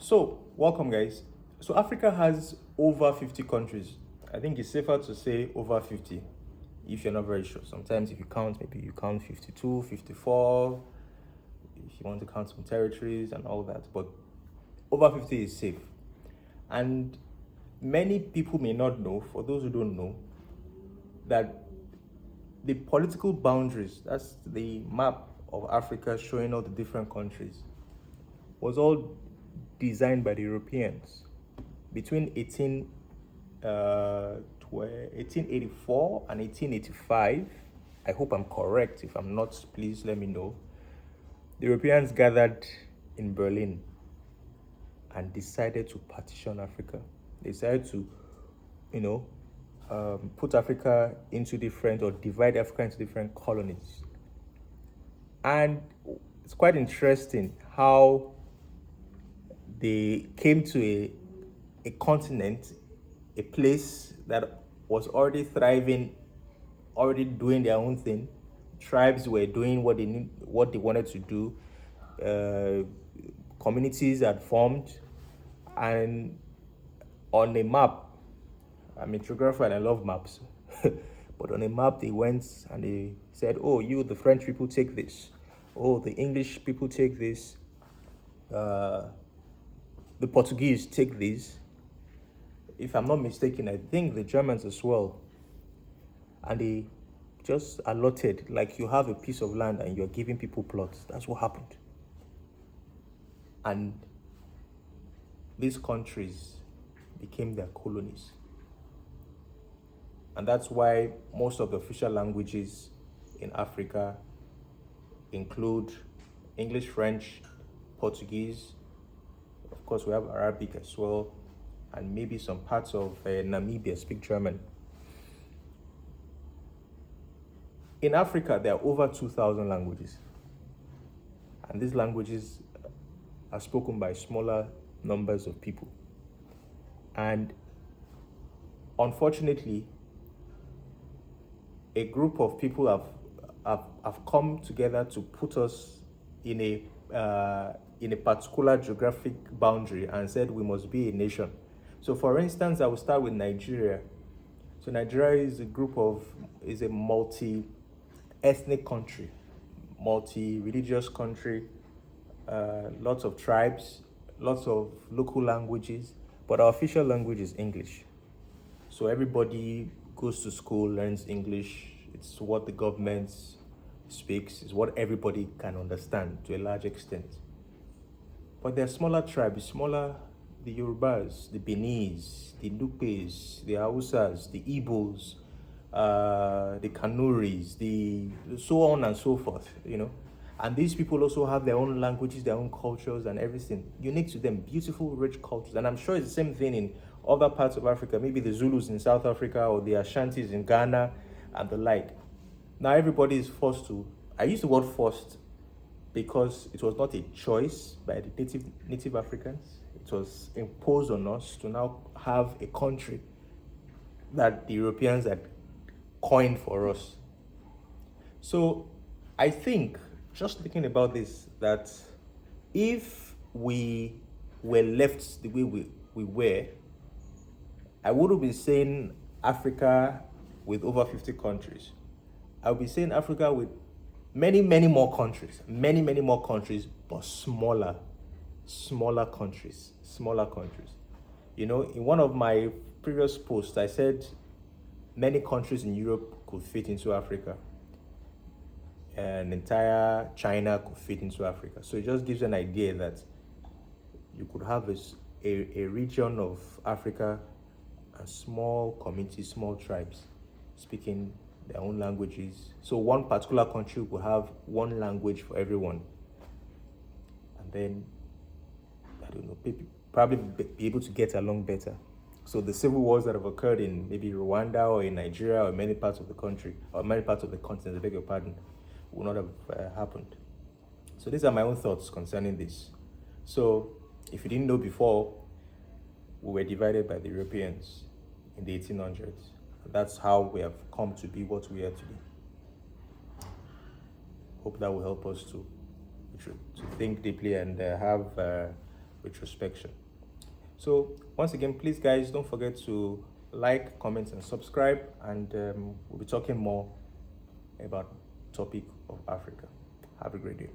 So, welcome, guys. So, Africa has over 50 countries. I think it's safer to say over 50 if you're not very sure. Sometimes, if you count, maybe you count 52, 54, if you want to count some territories and all that. But over 50 is safe. And many people may not know, for those who don't know, that the political boundaries, that's the map of Africa showing all the different countries, was all designed by the Europeans between 1884 and 1885. I hope I'm correct. If I'm not, please let me know. The Europeans gathered in Berlin and decided to partition Africa. They decided to, put Africa into different, or divide Africa into different colonies. And it's quite interesting how they came to a continent, a place that was already thriving, already doing their own thing. Tribes were doing what they wanted to do. Communities had formed, and on a map, I'm a geographer and I love maps. But on a map, they went and they said, "Oh, you, the French people, take this. Oh, the English people take this. The Portuguese take this." If I'm not mistaken, I think the Germans as well. And they just allotted, like you have a piece of land and you're giving people plots. That's what happened. And these countries became their colonies. And that's why most of the official languages in Africa include English, French, Portuguese. Of course, we have Arabic as well, and maybe some parts of Namibia speak German. In Africa, there are over 2,000 languages. And these languages are spoken by smaller numbers of people. And unfortunately, a group of people have come together to put us in a particular geographic boundary and said we must be a nation. So, for instance, I will start with Nigeria. So Nigeria is a multi-ethnic country, multi-religious country, lots of tribes, lots of local languages, but our official language is English. So everybody goes to school, learns English. It's what the government speaks, it's what everybody can understand to a large extent. But there are smaller tribes, the Yorubas, the Benis, the Nupes, the Hausas, the Igbos, the Kanuris, the so on and so forth, And these people also have their own languages, their own cultures and everything unique to them, beautiful, rich cultures. And I'm sure it's the same thing in other parts of Africa, maybe the Zulus in South Africa or the Ashantis in Ghana and the like. Now everybody is forced to, I use the word forced because it was not a choice by the native Africans. It was imposed on us to now have a country that the Europeans had coined for us. So I think, just thinking about this, that if we were left the way we were, I would have been saying Africa with over 50 countries. I would be saying Africa with many more countries, but smaller countries. In one of my previous posts, I said many countries in Europe could fit into Africa. An entire China could fit into Africa. So it just gives an idea that you could have a region of Africa and small communities, small tribes speaking their own languages. So one particular country will have one language for everyone. And then, I don't know, probably be able to get along better. So the civil wars that have occurred in maybe Rwanda or in Nigeria or many parts of the country, or many parts of the continent, I beg your pardon, would not have happened. So these are my own thoughts concerning this. So if you didn't know before, we were divided by the Europeans in the 1800s. That's how we have come to be what we are today. Hope that will help us to think deeply and have retrospection. So once again, please guys, don't forget to like, comment, and subscribe, and we'll be talking more about topic of Africa. Have a great day.